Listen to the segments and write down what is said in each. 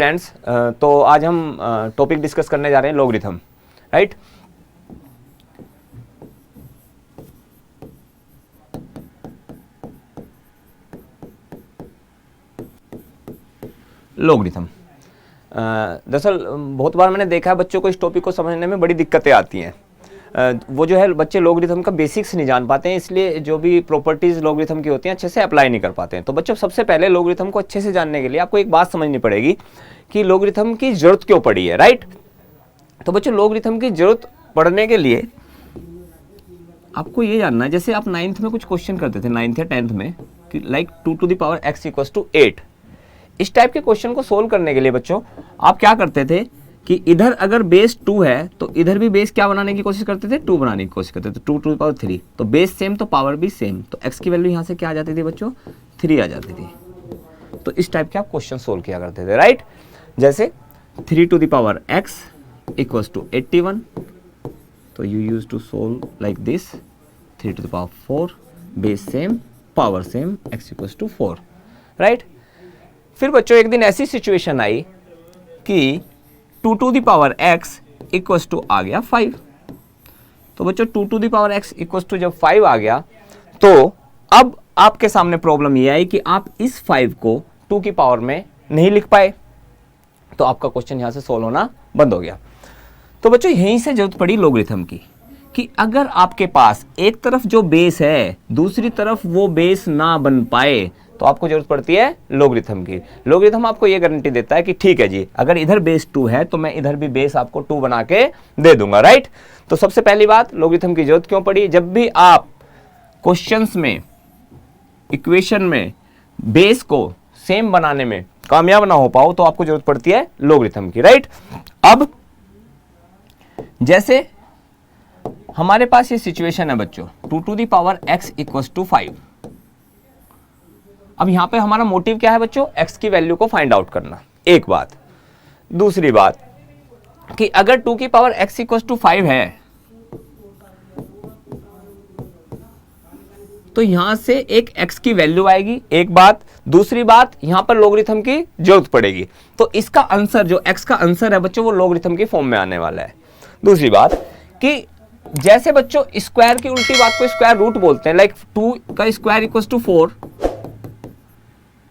Students, तो आज हम टॉपिक डिस्कस करने जा रहे हैं लॉगरिथम, राइट। लॉगरिथम दरअसल बहुत बार मैंने देखा है बच्चों को इस टॉपिक को समझने में बड़ी दिक्कतें आती हैं। वो जो है बच्चे लॉगरिथम का बेसिक्स नहीं जान पाते हैं, इसलिए जो भी प्रॉपर्टीज लॉगरिथम की होती हैं अच्छे से अप्लाई नहीं कर पाते हैं। तो बच्चों सबसे पहले लॉगरिथम को अच्छे से जानने के लिए आपको एक बात समझनी पड़ेगी कि लॉगरिथम की जरूरत क्यों पड़ी है, राइट। तो बच्चों लॉगरिथम की जरूरत पड़ने के लिए आपको ये जानना है, जैसे आप 9th में कुछ क्वेश्चन करते थे 9th या 10th में कि like 2 to the power x = 8। इस टाइप के क्वेश्चन को सोल्व करने के लिए बच्चों आप क्या करते थे कि इधर अगर बेस 2 है तो इधर भी बेस क्या बनाने की कोशिश करते थे, 2 बनाने की कोशिश करते थे, 2 to the power 3। तो बेस सेम तो पावर भी सेम, तो x की वैल्यू यहाँ से क्या आ जाती थी बच्चों, 3 आ जाती थी। तो इस टाइप के आप क्वेश्चन सोल्व किया करते थे, राइट। जैसे 3 to the power x = 81, तो you use to solve like this, 3 to the power 4, base same power same, x = 4, right. फिर बच्चों एक दिन ऐसी सिचुएशन आई कि 2 to the power x = आ गया 5। तो बच्चों 2 to the power x = जब 5 आ गया तो अब आपके सामने प्रॉब्लम ये आई कि आप इस 5 को 2 की पावर में नहीं लिख पाए, तो आपका क्वेश्चन यहां से सोल्व होना बंद हो गया। तो बच्चों यहीं से जरूरत पड़ी लॉगरिथम की कि अगर आपके पास एक तरफ जो बेस है दूसरी तरफ वो बेस ना बन पाए तो आपको जरूरत पड़ती है लॉगरिथम की। लॉगरिथम आपको ये गारंटी देता है कि ठीक है जी, अगर इधर बेस 2 है तो मैं इधर भी बेस आपको 2 बना के दे दूंगा, राइट। तो सबसे पहली बात, लॉगरिथम की जरूरत क्यों पड़ी। जब भी आप क्वेश्चंस में, इक्वेशन में बेस को सेम बनाने में कामयाब ना हो पाओ तो आपको जरूरत पड़ती है लॉगरिथम की, राइट। अब जैसे हमारे पास ये सिचुएशन है बच्चों, 2 to the power x = 5। अब यहां पे हमारा मोटिव क्या है बच्चों, x की वैल्यू को फाइंड आउट करना, एक बात। दूसरी बात कि अगर 2 की पावर x = 5 है तो यहां से एक x की वैल्यू आएगी, एक बात। दूसरी बात, यहां पर लॉगरिथम की जरूरत पड़ेगी, तो इसका आंसर जो x का आंसर है बच्चों वो लॉगरिथम की फॉर्म में आने वाला है। दूसरी बात कि जैसे बच्चों स्क्वायर की उल्टी बात को स्क्वायर रूट बोलते हैं, लाइक 2 का square = 4,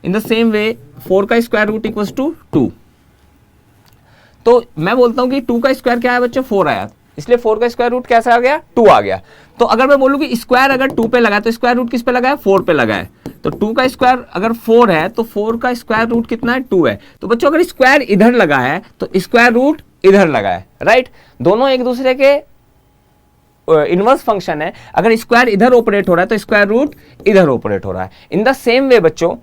in the same way 4 का स्क्वायर रूट = 2। तो मैं बोलता हूं कि 2 का स्क्वायर क्या है बच्चों, 4 आया, इसलिए 4 का स्क्वायर रूट कैसा आ गया, 2 आ गया। तो अगर मैं बोलूं कि स्क्वायर अगर 2 पे लगा है तो स्क्वायर रूट किस पे लगा है, 4 पे लगा है। तो 2 का स्क्वायर अगर 4 है तो 4 का स्क्वायर रूट कितना है, 2 है। तो बच्चों अगर स्क्वायर इधर लगा है तो स्क्वायर रूट इधर लगा है, राइट। दोनों एक दूसरे के इनवर्स फंक्शन है। अगर स्क्वायर इधर ऑपरेट हो रहा है तो स्क्वायर रूट इधर ऑपरेट हो रहा है। इन द सेम वे बच्चों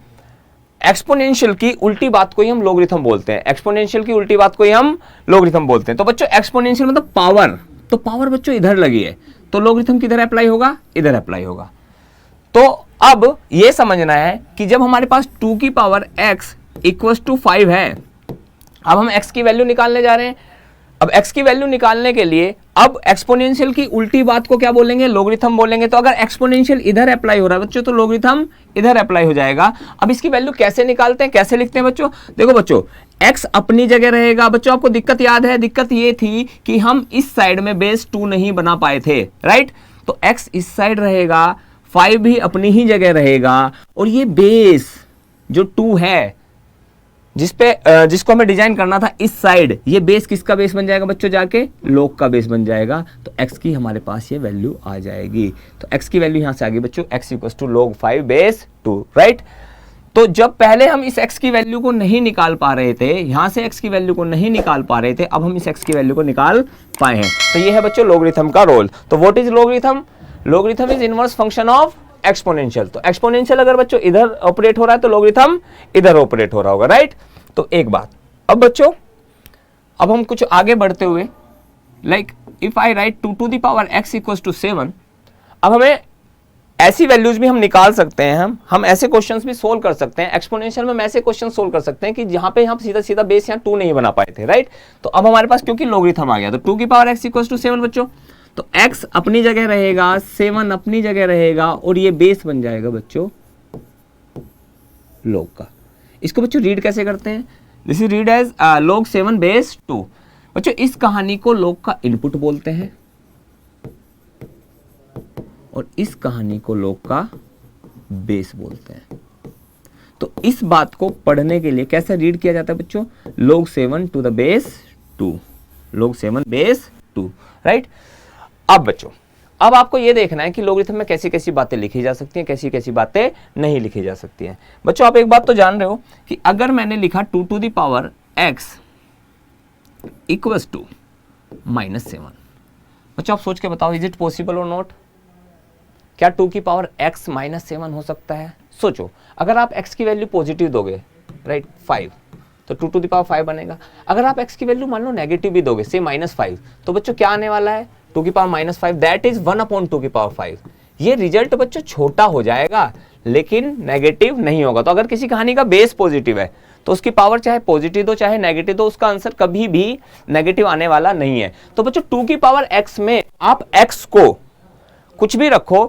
एक्सपोनेंशियल की उल्टी बात को ही हम लॉगरिथम बोलते हैं, एक्सपोनेंशियल की उल्टी बात को ही हम लॉगरिथम बोलते हैं। तो बच्चों एक्सपोनेंशियल मतलब पावर, तो पावर बच्चों इधर लगी है तो लॉगरिथम किधर अप्लाई होगा, इधर अप्लाई होगा। तो अब यह समझना है कि जब हमारे पास 2 की पावर x = 5 है, अब हम x की वैल्यू निकालने जा रहे हैं। अब x की वैल्यू निकालने के लिए अब एक्सपोनेंशियल की उल्टी बात को क्या बोलेंगे, लॉगरिथम बोलेंगे। तो अगर एक्सपोनेंशियल इधर अप्लाई हो रहा है बच्चों तो लॉगरिथम इधर अप्लाई हो जाएगा। अब इसकी वैल्यू कैसे निकालते हैं, कैसे लिखते हैं बच्चों, देखो बच्चों x अपनी जगह रहेगा। बच्चों आपको दिक्कत याद है, दिक्कत ये थी कि हम इस साइड में बेस 2 नहीं बना पाए थे, राइट। तो x इस साइड रहेगा, 5 भी अपनी ही जगह रहेगा, और ये बेस जो 2 है जिसको हमें डिजाइन करना था इस साइड, ये बेस किसका बेस बन जाएगा बच्चों, जाके लॉग का बेस बन जाएगा। तो x की हमारे पास ये वैल्यू आ जाएगी। तो x की वैल्यू यहां से आ गई बच्चों, x = log 5 बेस 2, राइट। तो जब पहले हम इस x की वैल्यू को नहीं निकाल पा रहे थे, यहां से x की वैल्यू को नहीं निकाल पा रहे थे, अब हम इस x की वैल्यू को निकाल पाए हैं। तो ये है बच्चों लॉगरिथम का रोल। तो what is logarithm, logarithm is inverse function of exponential. तो एक्सपोनेंशियल अगर बच्चों इधर ऑपरेट हो रहा है तो लॉगरिथम इधर ऑपरेट हो रहा होगा, राइट। तो एक बात। अब बच्चों अब हम कुछ आगे बढ़ते हुए, like if I right 2 to the power x = 7, अब हमें ऐसी वैल्यूज भी हम निकाल सकते हैं, हम ऐसे क्वेश्चंस भी सोल्व कर सकते हैं। एक्सपोनेंशियल में हम ऐसे क्वेश्चन सोल्व कर सकते हैं कि जहां पे हम सीधा सीधा बेस यहाँ 2 नहीं बना पाए थे, राइट। तो अब हमारे पास क्योंकि लॉगरिथम आ गया तो 2 की पावर x = 7 बच्चों, तो x अपनी जगह रहेगा, 7 अपनी जगह रहेगा, और ये बेस बन जाएगा बच्चों लॉग का। इसको बच्चों रीड कैसे करते हैं, this is read as log 7 base 2। बच्चों इस कहानी को log का इनपुट बोलते हैं और इस कहानी को log का बेस बोलते हैं। तो इस बात को पढ़ने के लिए कैसे रीड किया जाता है बच्चों? log 7 to the base 2, log 7 base 2, right. अब बच्चों अब आपको यह देखना है कि लोगरिथम में कैसी कैसी बातें लिखी जा सकती हैं, कैसी कैसी बातें नहीं लिखी जा सकती हैं। बच्चों आप एक बात तो जान रहे हो कि अगर मैंने लिखा 2 to the power x equals to -7, बच्चों आप सोच के बताओ इज इट पॉसिबल और नॉट? क्या 2 की पावर x -7 हो सकता है? सोचो, अगर आप x की वैल्यू पॉजिटिव दोगे, राइट, 5, तो 2 to the power 5 बनेगा। अगर आप x की वैल्यू मान लो नेगेटिव भी दोगे, से -5, तो बच्चों क्या आने वाला है? 2 की पावर -5, दैट इज 1/2 की पावर 5। ये रिजल्ट बच्चों छोटा हो जाएगा लेकिन नेगेटिव नहीं होगा। तो अगर किसी कहानी का बेस पॉजिटिव है तो उसकी पावर चाहे पॉजिटिव दो चाहे नेगेटिव दो, उसका आंसर कभी भी नेगेटिव आने वाला नहीं है। तो बच्चों 2 की पावर x में आप x को कुछ भी रखो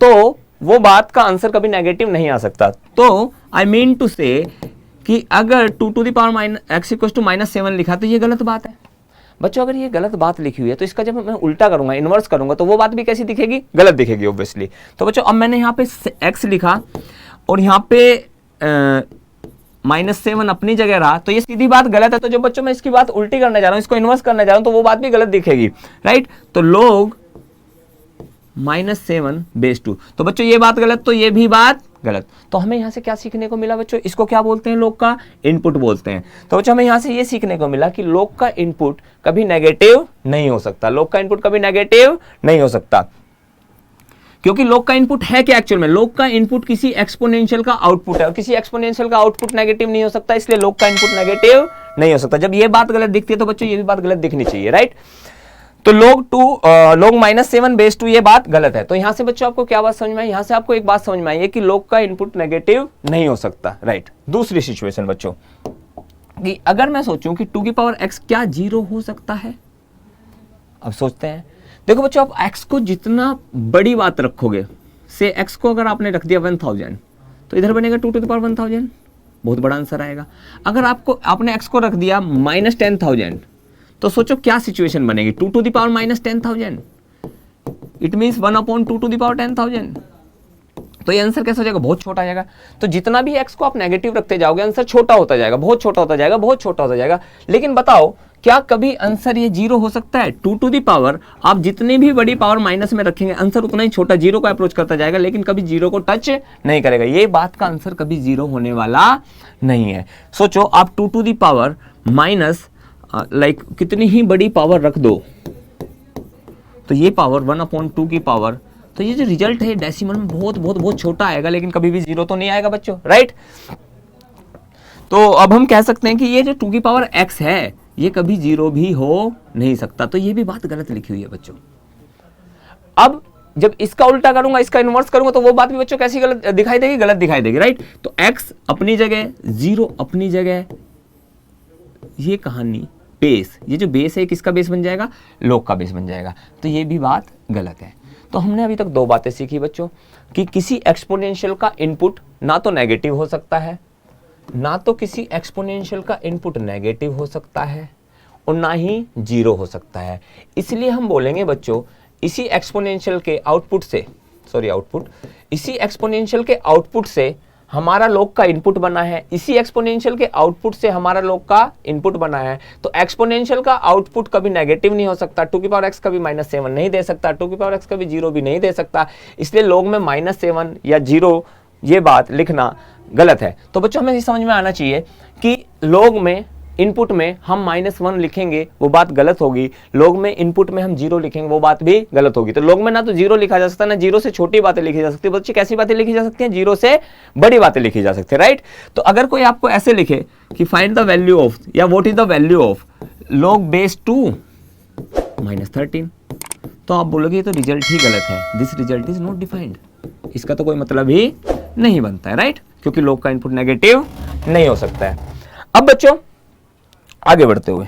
तो वो बात का आंसर कभी नेगेटिव नहीं आ सकता। तो आई मीन टू से कि अगर 2 to the power x equals to -7 लिखा तो ये गलत बात है। बच्चों अगर ये गलत बात लिखी हुई है तो इसका जब मैं उल्टा करूंगा, इन्वर्स करूंगा, तो वो बात भी कैसी दिखेगी? गलत दिखेगी ऑब्वियसली। तो बच्चों अब मैंने यहाँ पे x लिखा और यहाँ पे -7 अपनी जगह रहा, तो ये सीधी बात गलत है। तो जो बच्चों मैं इसकी बात उल्टी करने जा रहा हूँ, इसको इन्वर्स करने जा रहा हूँ, तो वो बात भी गलत दिखेगी, राइट। तो log -7 बेस 2, तो बच्चों ये बात गलत, तो ये भी बात गलत। तो हमें यहां से क्या सीखने को मिला बच्चों? इसको क्या बोलते हैं? log का इनपुट बोलते हैं। तो बच्चों हमें यहां से ये सीखने को मिला कि log का इनपुट कभी नेगेटिव नहीं हो सकता, log का इनपुट कभी नेगेटिव नहीं हो सकता। क्योंकि log का इनपुट है क्या एक्चुअल में? log का इनपुट किसी एक्सपोनेंशियल का आउटपुट है और किसी एक्सपोनेंशियल का आउटपुट नेगेटिव नहीं हो सकता, इसलिए log का इनपुट नेगेटिव नहीं हो सकता। जब ये बात गलत दिखती है तो बच्चों ये भी बात गलत दिखनी चाहिए, राइट। तो log -7 बेस 2 ये बात गलत है। तो यहां से बच्चों आपको क्या बात समझ में आई? यहां से आपको एक बात समझ में आई है कि log का इनपुट नेगेटिव नहीं हो सकता, राइट। दूसरी सिचुएशन बच्चों कि अगर मैं सोचूं कि 2 की पावर x क्या 0 हो सकता है? अब सोचते हैं। देखो बच्चों आप x को जितना बड़ी बात रखोगे, से x को अगर आपने रख दिया 1000 तो इधर बनेगा 2 to the power 1000, बहुत बड़ा आंसर आएगा। अगर आपने x को रख दिया -10,000 तो सोचो क्या सिचुएशन बनेगी? 2 to the power -10,000, it means 1/2 to the power 10,000। तो ये आंसर कैसा हो जाएगा? बहुत छोटा आ जाएगा। तो जितना भी x को आप नेगेटिव रखते जाओगे आंसर छोटा होता जाएगा, बहुत छोटा होता जाएगा, बहुत छोटा होता जाएगा। लेकिन बताओ क्या कभी आंसर ये 0 हो सकता है? 2 to the power आप जितनी भी बड़ी पावर माइनस में रखेंगे आंसर उतना ही छोटा 0 को अप्रोच करता जाएगा, लेकिन कभी 0 को टच नहीं करेगा। ये बात का आंसर कभी 0 होने वाला नहीं है। सोचो आप 2 to the power minus like कितनी ही बड़ी पावर रख दो तो ये पावर 1/2 की पावर, तो ये जो रिजल्ट है डेसिमल में बहुत बहुत बहुत छोटा आएगा, लेकिन कभी भी 0 तो नहीं आएगा बच्चों, राइट। तो अब हम कह सकते हैं कि ये जो 2 की पावर x है ये कभी 0 भी हो नहीं सकता। तो ये भी बात गलत लिखी हुई है बच्चों। अब जब इसका उल्टा करूंगा, इसका इन्वर्स करूंगा, तो वो बात भी बच्चों कैसी गलत दिखाई देगी? गलत दिखाई देगी, राइट। तो x अपनी जगह, 0 अपनी जगह, ये कहानी बेस, ये जो बेस है किसका बेस बन जाएगा? log का बेस बन जाएगा। तो ये भी बात गलत है। तो हमने अभी तक 2 बातें सीखी बच्चों कि किसी एक्सपोनेंशियल का इनपुट ना तो नेगेटिव हो सकता है, ना तो किसी एक्सपोनेंशियल का इनपुट नेगेटिव हो सकता है और ना ही 0 हो सकता है। इसलिए हम बोलेंगे बच्चों इसी एक्सपोनेंशियल के आउटपुट से, इसी एक्सपोनेंशियल के आउटपुट से हमारा log का इनपुट बना है, इसी एक्सपोनेंशियल के आउटपुट से हमारा log का इनपुट बना है। तो एक्सपोनेंशियल का आउटपुट कभी नेगेटिव नहीं हो सकता, 2 की पावर x कभी -7 नहीं दे सकता, 2 की पावर x कभी 0 भी नहीं दे सकता। इसलिए log में -7 या 0 ये बात लिखना गलत है। तो बच्चों हमें ये समझ में आना चाहिए कि log में इनपुट में हम -1 लिखेंगे वो बात गलत होगी, log में इनपुट में हम 0 लिखेंगे वो बात भी गलत होगी। तो log में ना तो 0 लिखा जा सकता, ना 0 से छोटी बातें लिखी जा सकती है। बच्चे कैसी बातें लिखी जा सकती हैं? 0 से बड़ी बातें लिखी जा सकती है, राइट। तो अगर कोई आपको ऐसे लिखे कि फाइंड द वैल्यू ऑफ या what is the value of log base 2 -13, तो आप बोलोगे ये तो रिजल्ट ही गलत है, this result is not defined, इसका तो कोई मतलब ही नहीं बनता है, राइट, क्योंकि log का इनपुट नेगेटिव नहीं हो सकता है। अब बच्चों आगे बढ़ते हुए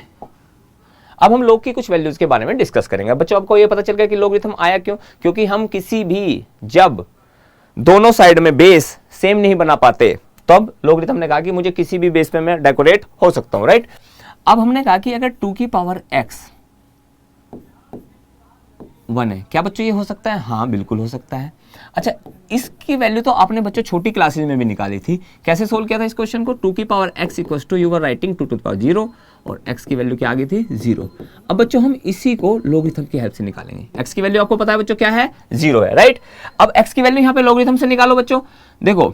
अब हम log की कुछ वैल्यूज के बारे में डिस्कस करेंगे। बच्चों आपको ये पता चल गया कि लॉगरिथम आया क्यों? क्योंकि हम किसी भी जब दोनों साइड में बेस सेम नहीं बना पाते तब लोगरिथम ने कहा कि मुझे किसी भी बेस पे मैं डेकोरेट हो सकता हूं, राइट। अब हमने कहा कि अगर 2 की पावर x 1 है, क्या बच्चों ये हो सकता है? हाँ बिल्कुल हो सकता है। अच्छा, इसकी वैल्यू तो आपने बच्चों छोटी क्लासेस में भी निकाली थी। कैसे सोल्व किया था इस क्वेश्चन को? 2 की power x equals to, you were writing 2 to the power 0 और x की वैल्यू क्या आ गई थी? 0। अब बच्चों हम इसी को लोगरिथम की हेल्प से निकालेंगे। x की वैल्यू आपको पता है बच्चों क्या है? 0 है, राइट। अब x की वैल्यू यहाँ पे लोगरिथम से निकालो बच्चों। देखो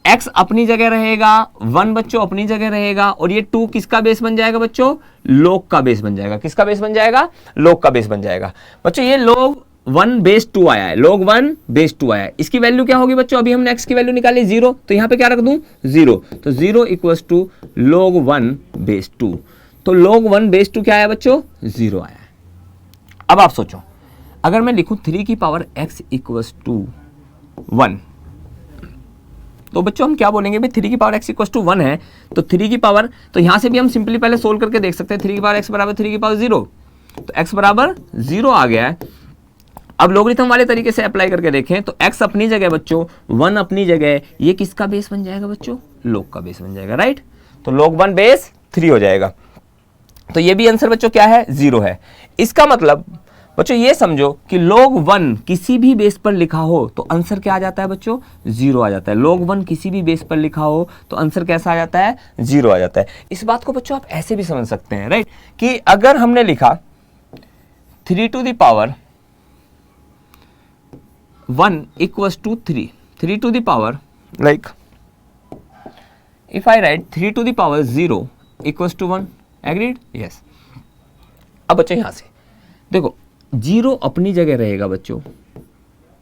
x अपनी जगह रहेगा, 1 बच्चों अपनी जगह रहेगा, और ये 2 किसका बेस बन जाएगा बच्चों? log का बेस बन जाएगा। किसका बेस बन जाएगा? log का बेस बन जाएगा। बच्चों ये log 1 बेस 2 आया है, log 1 बेस 2 आया है। इसकी वैल्यू क्या होगी बच्चों? अभी हमने x की वैल्यू निकाली 0, तो यहाँ पे क्या रख दूं? 0। तो 0 इक्वल्स टू log 1 बेस 2। तो log 1 बेस 2 क्या आया बच्चों? 0 आया है। अब आप सोचो, अगर मैं लिखूं 3 की पावर x इक्वल्स टू 1, तो बच्चों हम क्या बोलेंगे भाई? 3 की पावर x इक्वल्स टू 1 है, तो 3 की पावर, तो यहां से भी हम सिंपली पहले सोल्व करके देख सकते हैं। 3 की पावर x बराबर 3 की पावर 0, तो x बराबर 0 आ गया है। अब लोगरिथम वाले तरीके से अप्लाई करके देखें तो x अपनी जगह बच्चों, 1 अपनी जगह, ये किसका बेस बन जाएगा बच्चों? log का बेस बन जाएगा, राइट। तो log 1 बेस 3 हो जाएगा। तो ये भी आंसर बच्चों क्या है? 0 है। इसका मतलब बच्चों ये समझो कि log 1 किसी भी बेस पर लिखा हो तो आंसर क्या आ जाता है बच्चों? 0 आ जाता है। log 1 किसी भी बेस पर लिखा हो तो आंसर कैसा आ जाता है? 0 आ जाता है। इस बात को बच्चों आप ऐसे भी समझ सकते हैं, राइट, कि अगर हमने लिखा 3 to the power 1 equals to 3, 3 to the power, like if I write 3 to the power 0 equals to 1, agreed? Yes. अब बच्चों यहां से देखो 0 अपनी जगह रहेगा बच्चों,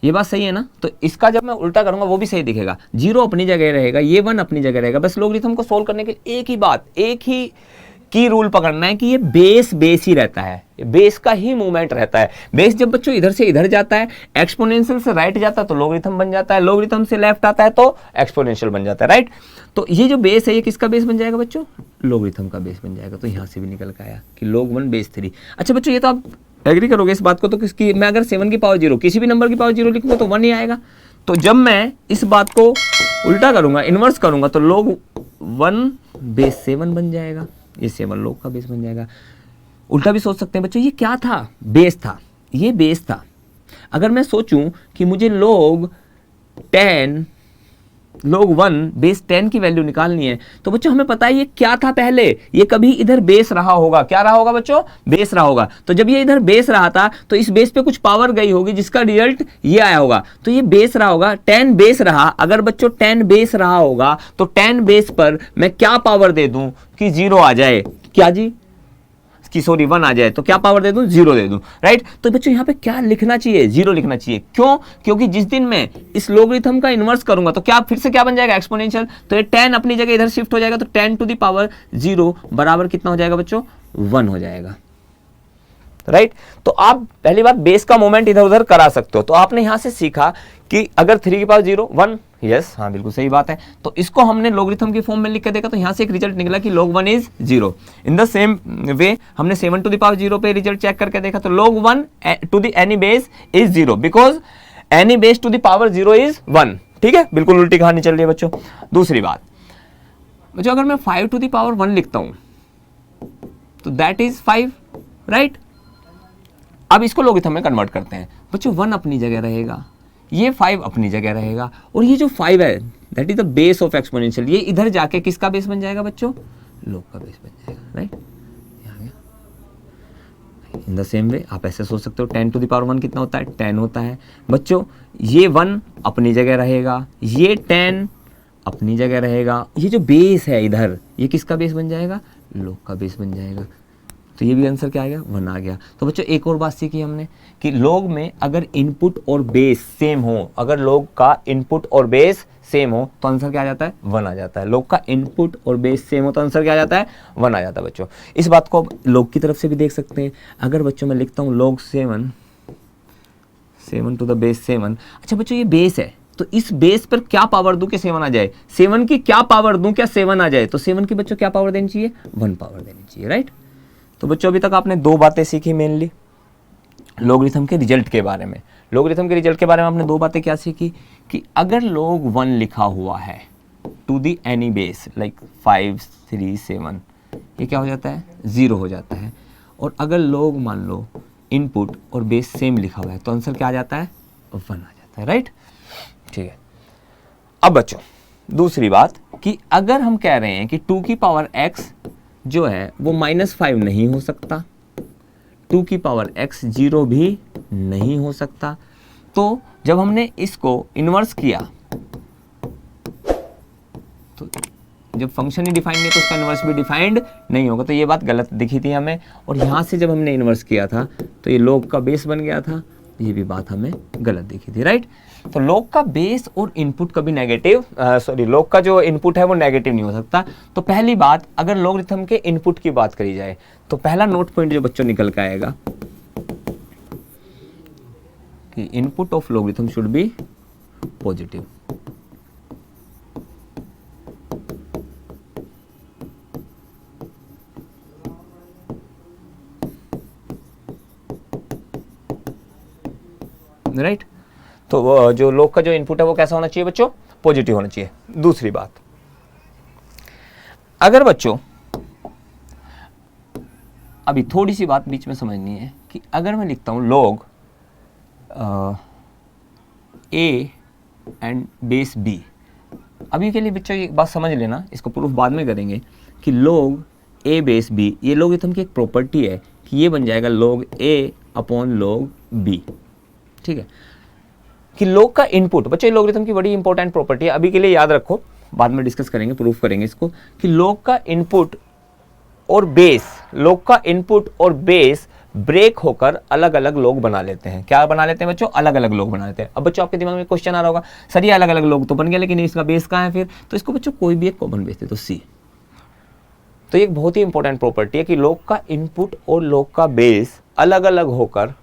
ये बात सही है ना? तो इसका जब मैं उल्टा करूंगा वो भी सही दिखेगा। 0 अपनी जगह रहेगा, ये 1 अपनी जगह रहेगा। बस लोगरिथम को सोल्व करने के लिए एक ही बात, एक ही की रूल पकड़ना है कि ये बेस बेस ही रहता है, बेस का ही मूवमेंट रहता है। बेस जब बच्चों इधर से इधर जाता है, एक्सपोनेंशियल से राइट जाता है तो लोगरिथम बन जाता है, लोगरिथम से लेफ्ट आता है तो एक्सपोनेंशियल बन जाता है, राइट। तो ये जो बेस है ये किसका बेस बन जाएगा बच्चों? लोगरिथम का बेस बन जाएगा। तो यहां से भी निकल के आया कि log 1 बेस 3। अच्छा बच्चों ये तो आप एग्री करोगे इस बात को, तो किसकी, मैं अगर 7 की पावर 0 किसी भी नंबर की पावर 0 लिखूंगा तो 1 ही आएगा। तो जब मैं इस बात को उल्टा करूंगा, इनवर्स करूंगा, तो log 1 बेस 7 बन जाएगा, ये 7 log का बेस बन जाएगा। उल्टा भी सोच सकते हैं बच्चों, ये क्या था? बेस था, ये बेस था। अगर मैं सोचूं कि मुझे log 1 बेस 10 की वैल्यू निकालनी है, तो बच्चों हमें पता है ये क्या था पहले, ये कभी इधर बेस रहा होगा। क्या रहा होगा बच्चों? बेस रहा होगा। तो जब ये इधर बेस रहा था तो इस बेस पे कुछ पावर गई होगी जिसका रिजल्ट ये आया होगा। तो ये बेस रहा होगा, 10 बेस रहा। अगर बच्चों 10 बेस रहा होगा तो 10 बेस पर मैं क्या पावर दे दूं कि 0 आ जाए? क्या जी? कि सॉरी 1 आ जाए, तो क्या पावर दे दूं? 0 दे दूं, राइट। तो बच्चों यहाँ पे क्या लिखना चाहिए? 0 लिखना चाहिए। क्यों? क्योंकि जिस दिन मैं इस लोगरिथम का इन्वर्स करूंगा तो क्या फिर से क्या बन जाएगा? एक्सपोनेंशियल। तो ये 10 अपनी जगह इधर शिफ्ट हो जाएगा, तो 10 टू द पावर 0 बराबर कितना हो जाएगा बच्चों? 1 हो जाएगा, राइट। तो आप पहली बात बेस का मोमेंट इधर उधर करा सकते हो। तो आपने यहां से सीखा कि अगर 3 की पावर 0 1, यस, हाँ बिल्कुल सही बात है। तो इसको हमने लोगरिथम की फॉर्म में लिख के देखा, तो यहां से एक रिजल्ट निकला कि log 1 is 0। In the same way हमने 7 टू द पावर 0 पे रिजल्ट चेक करके देखा, तो log 1 to the any base is 0 because any base to the power 0 is 1। ठीक है, बिल्कुल उल्टी कहानी चल रही है बच्चों। दूसरी बात बच्चों, अगर मैं 5 टू द पावर 1 लिखता हूं तो दैट इज 5, राइट। अब इसको लोगरिथम में कन्वर्ट करते हैं बच्चों। 1 अपनी जगह रहेगा, ये 5 अपनी जगह रहेगा, और ये जो 5 है that is the base of exponential. ये इधर जाके किसका बेस बन जाएगा बच्चों? log का बेस बन जाएगा, right. In the same way आप ऐसे सोच सकते हो 10 टू द पावर 1 कितना होता है? 10 होता है बच्चों। ये 1 अपनी जगह रहेगा, ये 10 अपनी जगह रहेगा, ये जो बेस है इधर ये किसका बेस बन जाएगा? log का बेस बन जाएगा। तो ये भी आंसर क्या आ गया? 1 आ गया। तो बच्चों एक और बात सीखी हमने कि log में अगर इनपुट और बेस सेम हो, अगर log का इनपुट और बेस सेम हो तो आंसर क्या आ जाता है? 1 आ जाता है। log का इनपुट और बेस सेम हो तो आंसर क्या आ जाता है? 1 आ जाता है बच्चों। इस बात को log की तरफ से भी देख सकते हैं। अगर बच्चों मैं लिखता हूँ log 7 टू द बेस 7। अच्छा बच्चों ये बेस है, तो इस बेस पर क्या पावर दूं कि 7 आ जाए? 7 की क्या पावर दूं क्या 7 आ जाए? तो 7 की बच्चों क्या पावर देनी चाहिए? 1 पावर देनी चाहिए, राइट। तो बच्चों अभी तक आपने 2 बातें सीखी मेनली लोगरिथम के रिजल्ट के बारे में। लोगरिथम के रिजल्ट के बारे में आपने 2 बातें क्या सीखी कि अगर log 1 लिखा हुआ है to the any base like 5, 3, 7, ये क्या हो जाता है 0 हो जाता है। और अगर लोग मान लो इनपुट और बेस सेम लिखा हुआ है तो आंसर क्या आ जाता है 1 आ जाता है, राइट। ठीक है, अब बच्चों दूसरी बात कि अगर हम कह रहे हैं कि 2 की पावर x जो है वो -5 नहीं हो सकता, 2 की पावर x 0 भी नहीं हो सकता, तो जब हमने इसको इन्वर्स किया तो जब फंक्शन ही डिफाइंड नहीं तो उसका इन्वर्स भी डिफाइंड नहीं होगा, तो ये बात गलत दिखी थी हमें। और यहाँ से जब हमने इन्वर्स किया था तो ये log का बेस बन गया था, ये भी बात हमें गलत दिखी थी, राइट। तो log का बेस और इनपुट कभी नेगेटिव log का जो इनपुट है वो नेगेटिव नहीं हो सकता। तो पहली बात, अगर लॉगरिथम के इनपुट की बात करी जाए तो पहला नोट पॉइंट जो बच्चों निकल के आएगा कि input of logarithm should be positive. Right, तो जो log का जो इनपुट है वो कैसा होना चाहिए बच्चों, पॉजिटिव होना चाहिए। दूसरी बात, अगर बच्चों अभी थोड़ी सी बात बीच में समझनी है कि अगर मैं लिखता हूं log a and base b, अभी के लिए बच्चों ये बात समझ लेना, इसको प्रूफ बाद में करेंगे कि log a बेस b ये लॉगरिथम की एक प्रॉपर्टी है कि ये बन जाएगा log a upon log b। ठीक है, कि log का इनपुट बच्चों लॉगरिथम की बड़ी इंपॉर्टेंट प्रॉपर्टी है, अभी के लिए याद रखो, बाद में डिस्कस करेंगे, प्रूफ करेंगे इसको कि log का इनपुट और बेस, log का इनपुट और बेस ब्रेक होकर अलग अलग log बना लेते हैं। क्या बना लेते हैं बच्चों, अलग अलग log बना लेते हैं। अब बच्चों आपके दिमाग में क्वेश्चन आ रहा होगा, सर ये अलग अलग log तो बन गया लेकिन इसका बेस कहाँ है फिर, तो इसको बच्चों कोई भी एक कॉमन बेस दे तो C। तो ये एक बहुत ही इंपॉर्टेंट प्रॉपर्टी है कि log का इनपुट और log का बेस अलग अलग होकर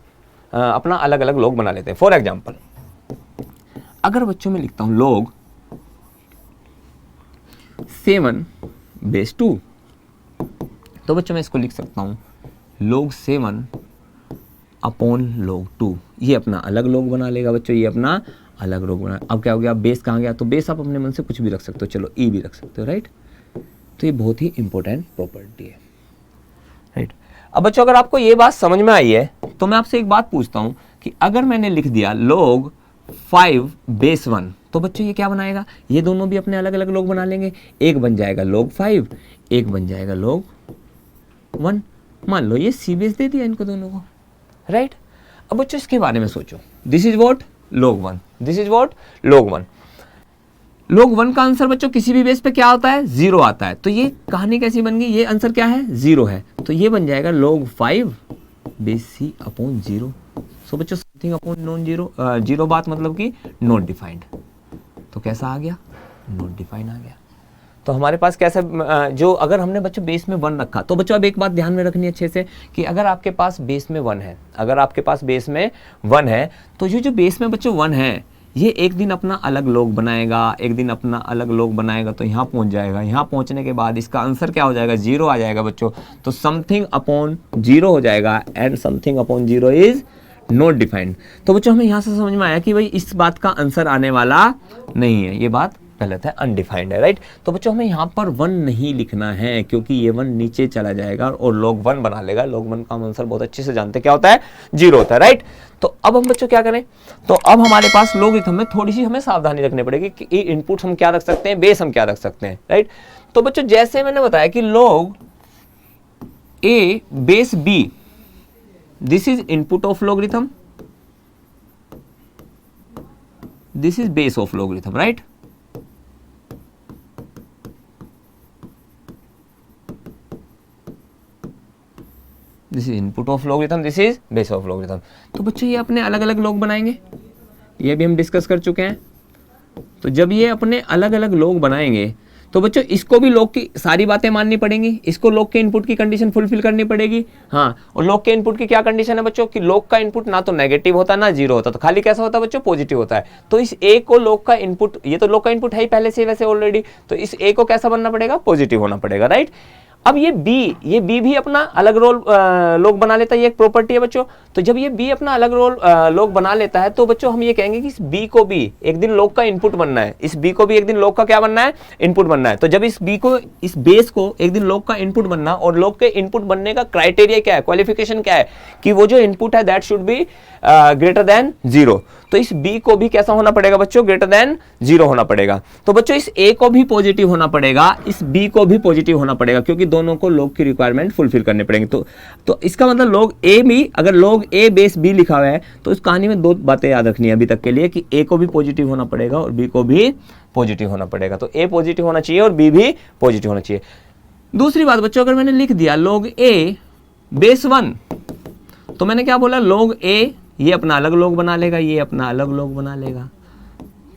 अपना अलग अलग log बना लेते हैं। फॉर एग्जाम्पल अगर बच्चों में लिखता हूं log 7 बेस 2, तो बच्चों मैं इसको लिख सकता हूं log 7 अपॉन log 2, ये अपना अलग log बना लेगा बच्चों, ये अपना अलग log बना। अब क्या हो गया, बेस कहाँ गया, तो बेस आप अपने मन से कुछ भी रख सकते हो, चलो e भी रख सकते हो, राइट। तो ये बहुत ही इंपॉर्टेंट प्रॉपर्टी है, राइट। अब बच्चों अगर आपको ये बात समझ में आई है तो मैं आपसे एक बात पूछता हूं कि अगर मैंने लिख दिया log 5 बेस 1, तो बच्चों ये क्या बनाएगा, ये दोनों भी अपने अलग अलग log बना लेंगे, एक बन जाएगा log 5, एक बन जाएगा log 1। मान लो ये C बेस दे दिया इनको दोनों को, राइट। अब बच्चों इसके बारे में सोचो, this is what log 1, this is what log 1। log 1 का आंसर बच्चों किसी भी बेस पे क्या होता है, 0 आता है। तो ये कहानी कैसी बन गई, ये आंसर क्या है 0 है, तो ये बन जाएगा log 5 बेस C अपॉन 0। सो बच्चों something upon non zero, zero बात मतलब कि नॉट डिफाइंड, तो कैसा आ गया, नॉट डिफाइंड आ गया। तो हमारे पास कैसा जो अगर हमने बच्चों बेस में 1 रखा, तो बच्चों अब एक बात ध्यान में रखनी अच्छे से कि अगर आपके पास बेस में 1 है, अगर आपके पास बेस में 1 है तो ये जो बेस में बच्चों 1 है ये एक दिन अपना अलग log बनाएगा, एक दिन अपना अलग log बनाएगा, तो यहाँ पहुँच जाएगा। यहाँ पहुँचने के बाद इसका आंसर क्या हो जाएगा, 0 आ जाएगा बच्चों। तो समथिंग अपॉन 0 हो जाएगा and something upon 0 is not defined. तो बच्चों हमें यहाँ से समझ में आया कि भाई इस बात का आंसर आने वाला नहीं है, ये बात गलत है, अनडिफाइंड है, राइट। तो बच्चों हमें यहाँ पर 1 नहीं लिखना है क्योंकि ये 1 नीचे चला जाएगा और log 1 बना लेगा। log 1 का आंसर बहुत अच्छे से जानते हैं क्या होता है, 0 होता है, राइट। तो अब हम बच्चों क्या करें, तो अब हमारे पास लॉगरिथम में थोड़ी सी हमें सावधानी रखनी पड़ेगी कि इनपुट हम क्या रख सकते हैं, बेस हम क्या रख सकते हैं, राइट। तो बच्चों जैसे मैंने बताया कि log a base b, this is input of logarithm, this is base of logarithm, right. This is input of logarithm, this is base of logarithm. तो बच्चों ये अपने अलग अलग log बनाएंगे, ये भी हम डिस्कस कर चुके हैं। तो जब ये अपने अलग अलग log बनाएंगे तो बच्चों इसको भी log की सारी बातें माननी पड़ेंगी, इसको log के इनपुट की कंडीशन फुलफिल करनी पड़ेगी। हाँ, और log के इनपुट की क्या कंडीशन है बच्चों कि log का इनपुट ना तो नेगेटिव होता ना 0 होता, तो खाली कैसा होता है बच्चों, पॉजिटिव होता है। तो इस a को log का इनपुट, ये तो log का इनपुट है ही पहले से वैसे ऑलरेडी, तो इस a को कैसा बनना पड़ेगा, पॉजिटिव होना पड़ेगा, राइट। अब ये बी भी अपना अलग रोल लॉग बना लेता है, ये एक प्रॉपर्टी है बच्चों। तो जब ये बी अपना अलग रोल लॉग बना लेता है तो बच्चों हम ये कहेंगे कि इस बी को भी एक दिन लॉग का इनपुट बनना है, इस बी को भी एक दिन लॉग का क्या बनना है, इनपुट बनना है। तो जब इस बी को, इस बेस को एक दिन लॉग का इनपुट बनना, और लॉग के इनपुट बनने का क्राइटेरिया क्या है, क्वालिफिकेशन क्या है, कि वो जो इनपुट है that should be greater than 0। तो इस बी को भी कैसा होना पड़ेगा बच्चों, ग्रेटर देन 0 होना पड़ेगा। तो बच्चों इस ए को भी पॉजिटिव होना पड़ेगा, इस बी को भी पॉजिटिव होना पड़ेगा, क्योंकि दोनों को लॉग की रिक्वायरमेंट फुलफिल करने पड़ेंगे। तो इसका मतलब लॉग ए भी, अगर लॉग ए बेस बी लिखा हुआ है तो इस कहानी में 2 बातें याद रखनी है अभी तक के लिए, कि ए को भी पॉजिटिव होना पड़ेगा और बी को भी पॉजिटिव होना पड़ेगा। तो ए पॉजिटिव होना चाहिए और बी भी पॉजिटिव होना चाहिए। दूसरी बात बच्चों, अगर मैंने लिख दिया लॉग ए बेस 1, तो मैंने क्या बोला, लॉग ए ये अपना अलग लॉग बना लेगा, ये अपना अलग लॉग बना लेगा।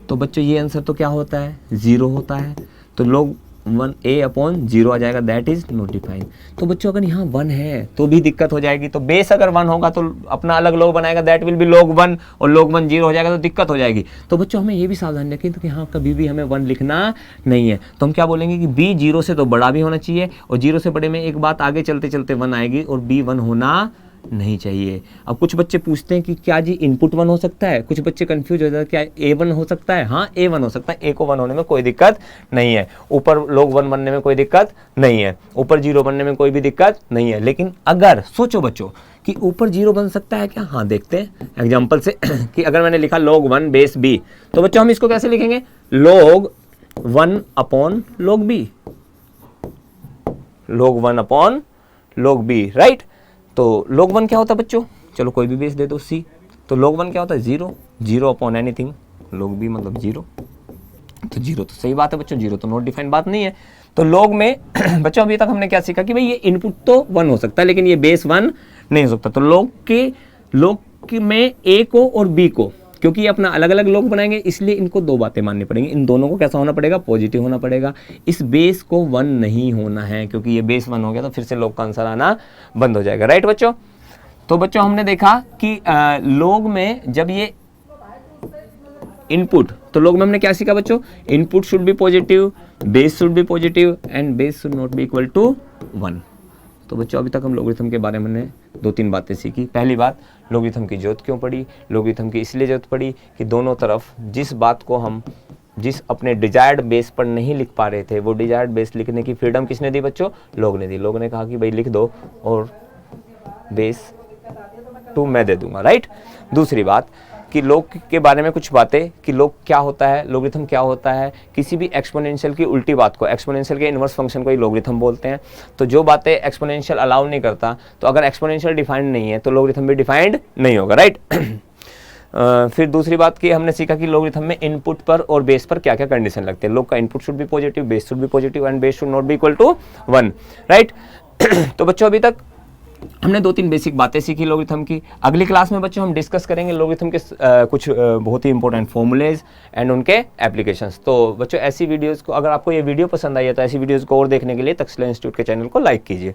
तो बच्चों ये आंसर तो क्या होता है, 0 होता है। तो log 1 a/0 आ जाएगा, दैट इज नॉट डिफाइंड। तो बच्चों अगर यहाँ 1 है तो भी दिक्कत हो जाएगी। तो बेस अगर 1 होगा तो अपना अलग लॉग बनाएगा, दैट विल बी log 1, और log 1 0 हो जाएगा तो दिक्कत हो जाएगी। तो बच्चों हमें ये भी सावधान रखें कि हाँ कभी भी हमें 1 लिखना नहीं है। तो हम क्या बोलेंगे कि b 0 से तो बड़ा भी होना चाहिए, और 0 से बड़े में एक बात आगे चलते चलते 1 आएगी, और b 1 होना नहीं चाहिए। अब कुछ बच्चे पूछते हैं कि क्या जी इनपुट 1 हो सकता है, कुछ बच्चे कंफ्यूज हो जाते हैं, क्या a1 हो सकता है? हाँ a1 हो सकता है, a को 1 होने में कोई दिक्कत नहीं है, ऊपर log 1 बनने में कोई दिक्कत नहीं है, ऊपर 0 बनने में कोई भी दिक्कत नहीं है। लेकिन अगर सोचो बच्चों कि ऊपर 0 बन सकता है क्या, हाँ देखते हैं एग्जाम्पल से कि अगर मैंने लिखा log 1 बेस b, तो बच्चों हम इसको कैसे लिखेंगे, log 1/log b, log 1/log b, right. तो log 1 क्या होता है बच्चों, चलो कोई भी बेस दे दो c, तो log 1 क्या होता है, 0 अपॉन एनीथिंग, log b मतलब 0। तो 0 तो सही बात है बच्चों, 0 तो नॉट डिफाइंड बात नहीं है। तो log में बच्चों अभी तक हमने क्या सीखा कि भाई ये इनपुट तो 1 हो सकता है लेकिन ये बेस 1 नहीं हो सकता। तो log में a को और b को, क्योंकि ये अपना अलग अलग लॉग बनाएंगे इसलिए इनको 2 बातें माननी पड़ेंगी। इन दोनों को कैसा होना पड़ेगा, पॉजिटिव होना पड़ेगा। इस बेस को 1 नहीं होना है, क्योंकि ये बेस 1 हो गया तो फिर से लॉग का आंसर आना बंद हो जाएगा, राइट बच्चों। तो बच्चों हमने देखा कि लॉग में जब ये इनपुट, तो लॉग में हमने क्या सीखा बच्चों, input should be positive, base should be positive, and base should not be equal to 1। तो बच्चों अभी तक हम लॉगरिथम के बारे में हमने 2-3 बातें सीखी। पहली बात, लॉगरिथम की जरूरत क्यों पड़ी, लॉगरिथम की इसलिए जरूरत पड़ी कि दोनों तरफ जिस बात को हम जिस अपने डिजायर्ड बेस पर नहीं लिख पा रहे थे, वो डिजायर्ड बेस लिखने की फ्रीडम किसने दी बच्चों, लॉग ने दी। लॉग ने कहा कि भाई लिख दो और बेस 2 मैं दे दूंगा, राइट। दूसरी बात कि लॉग के बारे में कुछ बातें, कि लॉग क्या होता है, लॉगरिथम क्या होता है, किसी भी एक्सपोनेंशियल की उल्टी बात को, एक्सपोनेंशियल के इनवर्स फंक्शन को ही लॉगरिथम बोलते हैं। तो जो बातें एक्सपोनेंशियल अलाउ नहीं करता, तो अगर एक्सपोनेंशियल डिफाइंड नहीं है तो लॉगरिथम भी डिफाइंड नहीं होगा, राइट। फिर दूसरी बात की हमने सीखा कि लॉगरिथम में इनपुट पर और बेस पर क्या क्या कंडीशन लगते हैं। लॉग का input should be positive, base should be positive, and base should not be equal to 1, right. तो बच्चों अभी तक हमने 2-3 बेसिक बातें सीखी लॉगरिथम की। अगली क्लास में बच्चों हम डिस्कस करेंगे लॉगरिथम के कुछ बहुत ही इंपॉर्टेंट फॉर्मूलेज एंड उनके एप्लीकेशंस। तो बच्चों ऐसी वीडियोस को, अगर आपको ये वीडियो पसंद आई है तो ऐसी वीडियोस को और देखने के लिए तक्षशिला इंस्टीट्यूट के चैनल को लाइक कीजिए।